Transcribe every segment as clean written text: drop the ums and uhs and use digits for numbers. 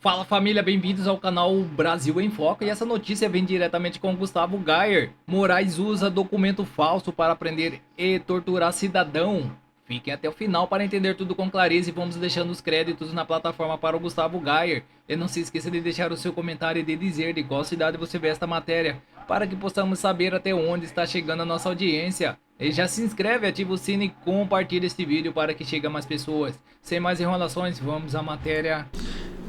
Fala família, bem-vindos ao canal Brasil em Foco e essa notícia vem diretamente com Gustavo Gayer. Moraes usa documento falso para prender e torturar cidadão. Fiquem até o final para entender tudo com clareza e vamos deixando os créditos na plataforma para o Gustavo Gayer. E não se esqueça de deixar o seu comentário e de dizer de qual cidade você vê esta matéria, para que possamos saber até onde está chegando a nossa audiência. E já se inscreve, ativa o sino e compartilha este vídeo para que chegue a mais pessoas. Sem mais enrolações, vamos à matéria.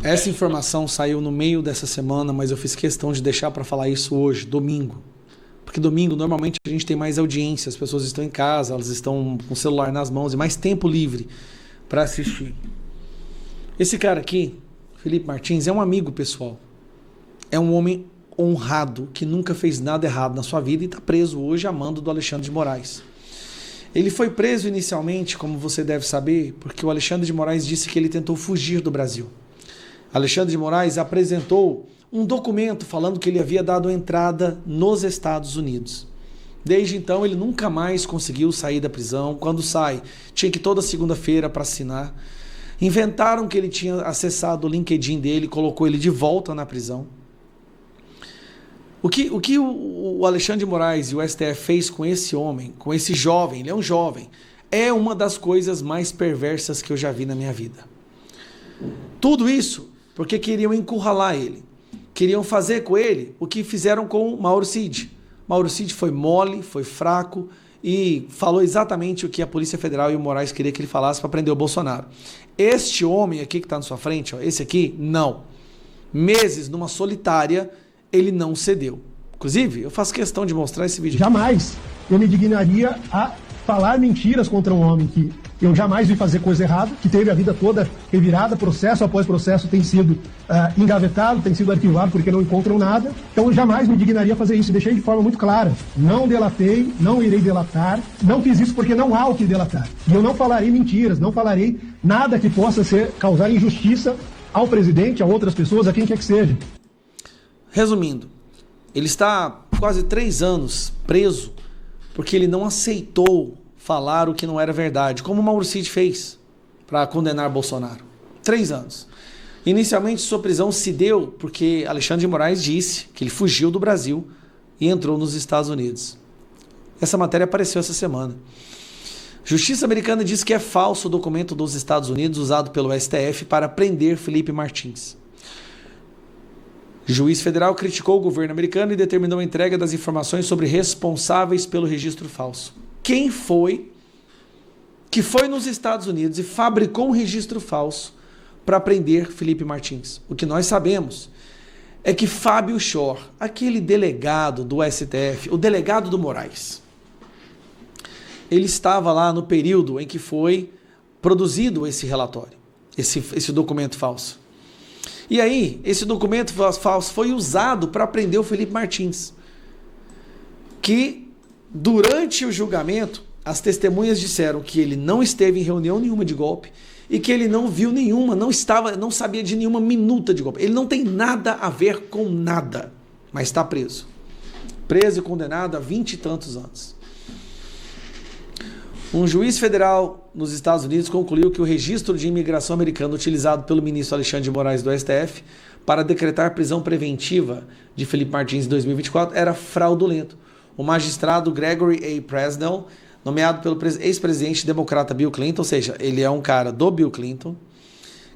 Essa informação saiu no meio dessa semana, mas eu fiz questão de deixar para falar isso hoje, domingo. Porque domingo, normalmente, a gente tem mais audiência, as pessoas estão em casa, elas estão com o celular nas mãos e mais tempo livre para assistir. Esse cara aqui, Felipe Martins, é um amigo pessoal. É um homem honrado, que nunca fez nada errado na sua vida e está preso hoje a mando do Alexandre de Moraes. Ele foi preso inicialmente, como você deve saber, porque o Alexandre de Moraes disse que ele tentou fugir do Brasil. Alexandre de Moraes apresentou um documento falando que ele havia dado entrada nos Estados Unidos. Desde então, ele nunca mais conseguiu sair da prisão. Quando sai, tinha que ir toda segunda-feira para assinar. Inventaram que ele tinha acessado o LinkedIn dele, colocou ele de volta na prisão. O que o Alexandre de Moraes e o STF fez com esse homem, com esse jovem, ele é um jovem, é uma das coisas mais perversas que eu já vi na minha vida. Tudo isso porque queriam encurralar ele. Queriam fazer com ele o que fizeram com Mauro Cid. Mauro Cid foi mole, foi fraco e falou exatamente o que a Polícia Federal e o Moraes queria que ele falasse para prender o Bolsonaro. Este homem aqui que está na sua frente, ó, esse aqui, não. Meses numa solitária, ele não cedeu. Inclusive, eu faço questão de mostrar esse vídeo. Jamais eu me dignaria a falar mentiras contra um homem que eu jamais vi fazer coisa errada, que teve a vida toda revirada, processo após processo tem sido engavetado, tem sido arquivado porque não encontram nada. Então eu jamais me dignaria a fazer isso. Deixei de forma muito clara. Não delatei, não irei delatar, não fiz isso porque não há o que delatar. E eu não falarei mentiras, não falarei nada que possa causar injustiça ao presidente, a outras pessoas, a quem quer que seja. Resumindo, ele está quase 3 anos preso porque ele não aceitou falar o que não era verdade, como o Mauro Cid fez para condenar Bolsonaro. 3 anos. Inicialmente, sua prisão se deu porque Alexandre de Moraes disse que ele fugiu do Brasil e entrou nos Estados Unidos. Essa matéria apareceu essa semana. Justiça americana diz que é falso o documento dos Estados Unidos usado pelo STF para prender Felipe Martins. Juiz federal criticou o governo americano e determinou a entrega das informações sobre responsáveis pelo registro falso. Quem foi que foi nos Estados Unidos e fabricou um registro falso para prender Felipe Martins? O que nós sabemos é que Fábio Shor, aquele delegado do STF, o delegado do Moraes, ele estava lá no período em que foi produzido esse relatório, esse documento falso. E aí, esse documento falso foi usado para prender o Felipe Martins, que durante o julgamento, as testemunhas disseram que ele não esteve em reunião nenhuma de golpe e que ele não viu nenhuma, não sabia de nenhuma minuta de golpe. Ele não tem nada a ver com nada, mas está preso. Preso e condenado a 20 e tantos anos. Um juiz federal nos Estados Unidos concluiu que o registro de imigração americano utilizado pelo ministro Alexandre de Moraes do STF para decretar prisão preventiva de Felipe Martins em 2024 era fraudulento. O magistrado Gregory A. Presnell, nomeado pelo ex-presidente democrata Bill Clinton, ou seja, ele é um cara do Bill Clinton,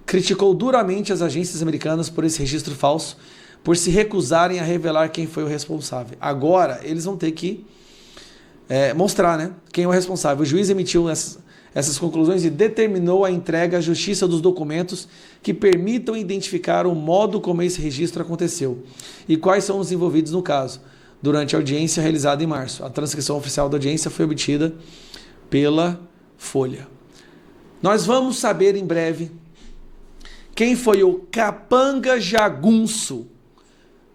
criticou duramente as agências americanas por esse registro falso, por se recusarem a revelar quem foi o responsável. Agora, eles vão ter que mostrar, né, quem é o responsável. O juiz emitiu essas conclusões e determinou a entrega à justiça dos documentos que permitam identificar o modo como esse registro aconteceu e quais são os envolvidos no caso. Durante a audiência realizada em março, a transcrição oficial da audiência foi obtida pela Folha. Nós vamos saber em breve quem foi o capanga jagunço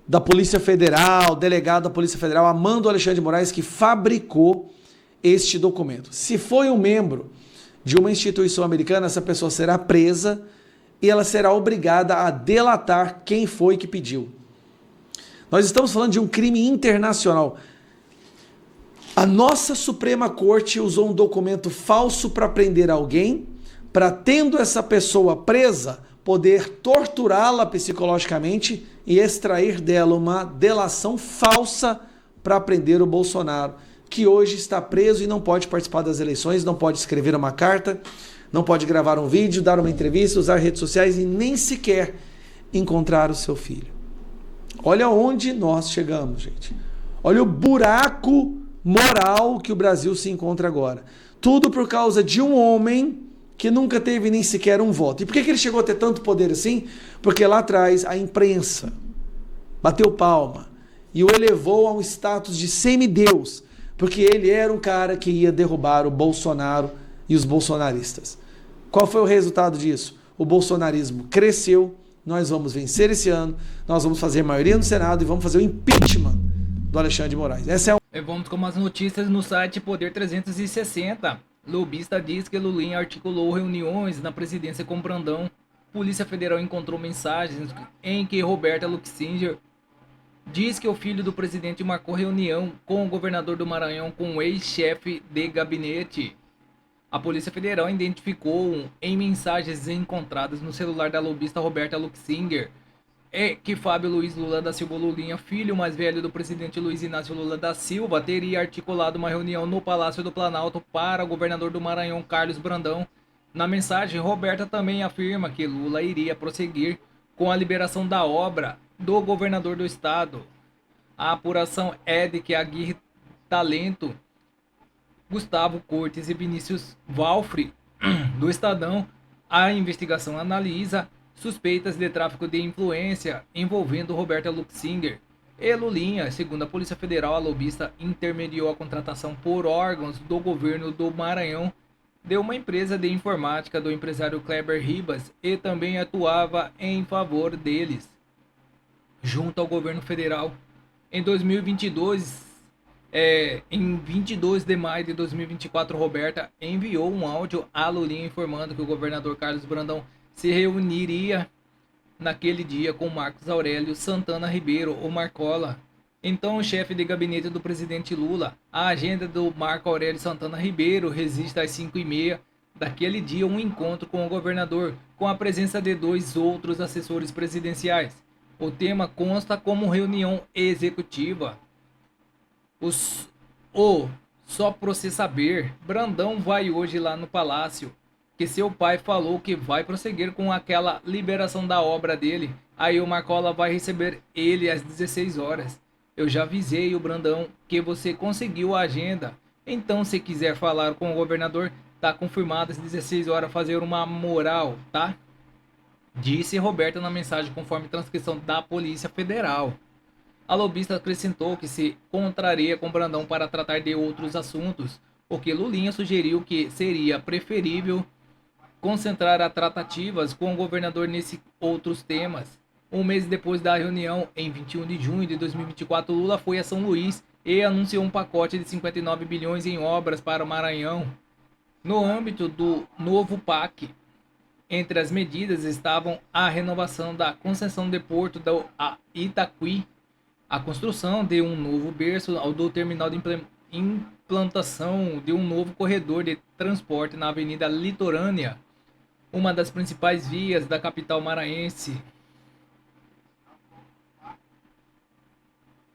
da Polícia Federal, delegado da Polícia Federal, Amando Alexandre de Moraes, que fabricou este documento. Se foi um membro de uma instituição americana, essa pessoa será presa e ela será obrigada a delatar quem foi que pediu. Nós estamos falando de um crime internacional. A nossa Suprema Corte usou um documento falso para prender alguém, para, tendo essa pessoa presa, poder torturá-la psicologicamente e extrair dela uma delação falsa para prender o Bolsonaro, que hoje está preso e não pode participar das eleições, não pode escrever uma carta, não pode gravar um vídeo, dar uma entrevista, usar redes sociais e nem sequer encontrar o seu filho. Olha onde nós chegamos, gente. Olha o buraco moral que o Brasil se encontra agora. Tudo por causa de um homem que nunca teve nem sequer um voto. E por que ele chegou a ter tanto poder assim? Porque lá atrás a imprensa bateu palma e o elevou a um status de semideus, porque ele era um cara que ia derrubar o Bolsonaro e os bolsonaristas. Qual foi o resultado disso? O bolsonarismo cresceu, nós vamos vencer esse ano, nós vamos fazer maioria no Senado e vamos fazer o impeachment do Alexandre de Moraes. Essa é E vamos com as notícias no site Poder 360. Lobista diz que Lulinha articulou reuniões na presidência com Brandão. Polícia Federal encontrou mensagens em que Roberta Luxinger diz que o filho do presidente marcou reunião com o governador do Maranhão com o ex-chefe de gabinete. A Polícia Federal identificou em mensagens encontradas no celular da lobista Roberta Luxinger que Fábio Luiz Lula da Silva Lulinha, filho mais velho do presidente Luiz Inácio Lula da Silva, teria articulado uma reunião no Palácio do Planalto para o governador do Maranhão, Carlos Brandão. Na mensagem, Roberta também afirma que Lula iria prosseguir com a liberação da obra do governador do estado. A apuração é de que Aguirre Talento, Gustavo Cortes e Vinícius Valfre, do Estadão, a investigação analisa suspeitas de tráfico de influência envolvendo Roberta Luxinger e Lulinha. Segundo a Polícia Federal, a lobista intermediou a contratação por órgãos do governo do Maranhão de uma empresa de informática do empresário Kleber Ribas e também atuava em favor deles junto ao governo federal. Em 2022, em 22 de maio de 2024, Roberta enviou um áudio a Lulinha informando que o governador Carlos Brandão se reuniria naquele dia com Marcos Aurélio Santana Ribeiro, ou Marcola, então o chefe de gabinete do presidente Lula. A agenda do Marco Aurélio Santana Ribeiro resiste às 5h30 daquele dia um encontro com o governador, com a presença de 2 outros assessores presidenciais. O tema consta como reunião executiva. Só pra você saber, Brandão vai hoje lá no palácio, que seu pai falou que vai prosseguir com aquela liberação da obra dele. Aí o Marcola vai receber ele às 16 horas. Eu já avisei o Brandão que você conseguiu a agenda. Então, se quiser falar com o governador, tá confirmado às 16 horas fazer uma moral, tá? Disse Roberta na mensagem conforme transcrição da Polícia Federal. A lobista acrescentou que se contraria com Brandão para tratar de outros assuntos, porque Lulinha sugeriu que seria preferível concentrar as tratativas com o governador nesses outros temas. Um mês depois da reunião, em 21 de junho de 2024, Lula foi a São Luís e anunciou um pacote de 59 bilhões em obras para o Maranhão. No âmbito do novo PAC, entre as medidas estavam a renovação da concessão de porto do Itaqui, a construção de um novo berço do terminal de implantação de um novo corredor de transporte na Avenida Litorânea, uma das principais vias da capital maranhense.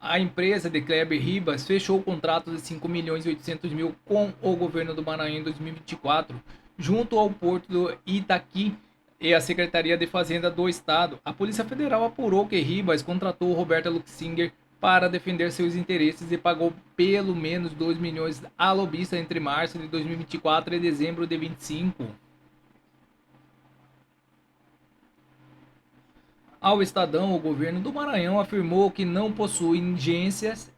A empresa de Kleber Ribas fechou o contrato de 5.800.000 com o governo do Maranhão em 2024, junto ao porto do Itaqui e a Secretaria de Fazenda do Estado. A Polícia Federal apurou que Ribas contratou Roberta Luxinger para defender seus interesses e pagou pelo menos 2 milhões à lobista entre março de 2024 e dezembro de 2025. Ao Estadão, o governo do Maranhão afirmou que não possui ingências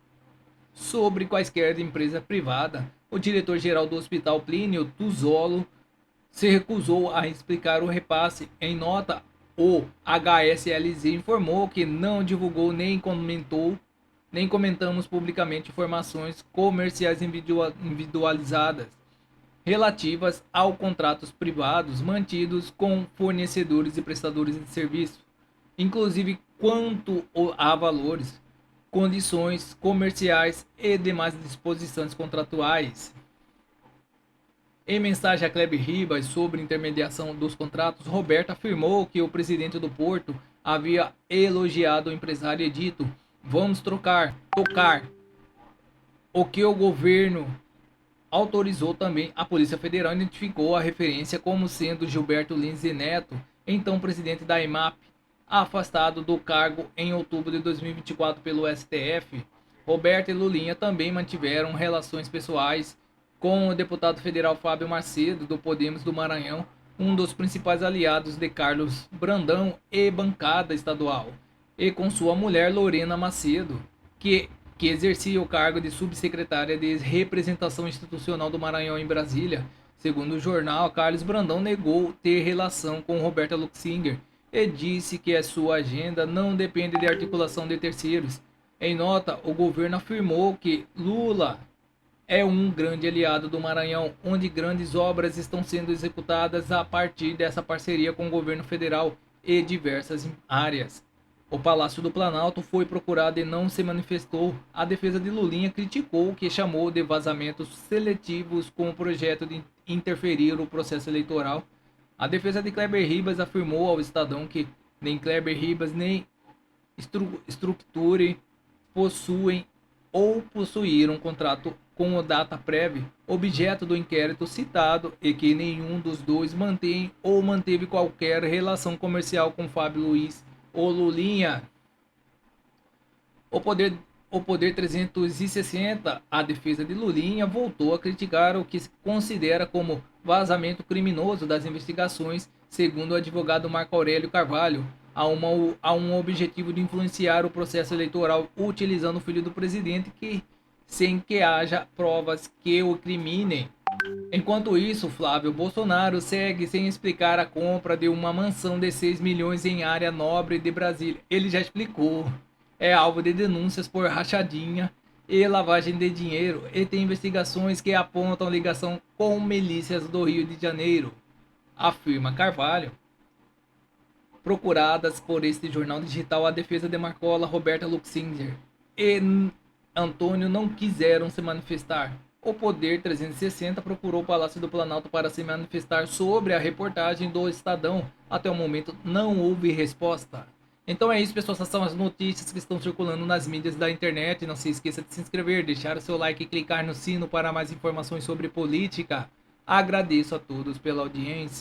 sobre quaisquer empresa privada. O diretor-geral do Hospital Plínio Tuzolo se recusou a explicar o repasse. Em nota, o HSLZ informou que não divulgou nem comentamos publicamente informações comerciais individualizadas relativas a contratos privados mantidos com fornecedores e prestadores de serviço, inclusive quanto a valores, condições comerciais e demais disposições contratuais. Em mensagem a Kleber Ribas sobre intermediação dos contratos, Roberto afirmou que o presidente do Porto havia elogiado o empresário e dito: "Vamos tocar. O que o governo autorizou também. A Polícia Federal identificou a referência como sendo Gilberto Lins e Neto, então presidente da EMAP, afastado do cargo em outubro de 2024 pelo STF. Roberto e Lulinha também mantiveram relações pessoais com o deputado federal Fábio Macedo, do Podemos do Maranhão, um dos principais aliados de Carlos Brandão e bancada estadual, e com sua mulher Lorena Macedo, que exercia o cargo de subsecretária de representação institucional do Maranhão em Brasília. Segundo o jornal, Carlos Brandão negou ter relação com Roberta Luxinger e disse que a sua agenda não depende de articulação de terceiros. Em nota, o governo afirmou que Lula é um grande aliado do Maranhão, onde grandes obras estão sendo executadas a partir dessa parceria com o governo federal e diversas áreas. O Palácio do Planalto foi procurado e não se manifestou. A defesa de Lulinha criticou o que chamou de vazamentos seletivos com o projeto de interferir no processo eleitoral. A defesa de Kleber Ribas afirmou ao Estadão que nem Kleber Ribas nem Structure possuem ou possuíram contrato com o Dataprev, objeto do inquérito citado, e que nenhum dos dois mantém ou manteve qualquer relação comercial com Fábio Luiz ou Lulinha. O Poder 360, a defesa de Lulinha, voltou a criticar o que se considera como vazamento criminoso das investigações, segundo o advogado Marco Aurélio Carvalho, a um objetivo de influenciar o processo eleitoral utilizando o filho do presidente sem que haja provas que o criminem. Enquanto isso, Flávio Bolsonaro segue sem explicar a compra de uma mansão de 6 milhões em área nobre de Brasília. Ele já explicou. É alvo de denúncias por rachadinha e lavagem de dinheiro e tem investigações que apontam ligação com milícias do Rio de Janeiro, afirma Carvalho. Procuradas por este jornal digital, a defesa de Marcola, Roberta Luxinger e Antônio não quiseram se manifestar. O Poder 360 procurou o Palácio do Planalto para se manifestar sobre a reportagem do Estadão. Até o momento não houve resposta. Então é isso, pessoal. Essas são as notícias que estão circulando nas mídias da internet. Não se esqueça de se inscrever, deixar o seu like e clicar no sino para mais informações sobre política. Agradeço a todos pela audiência.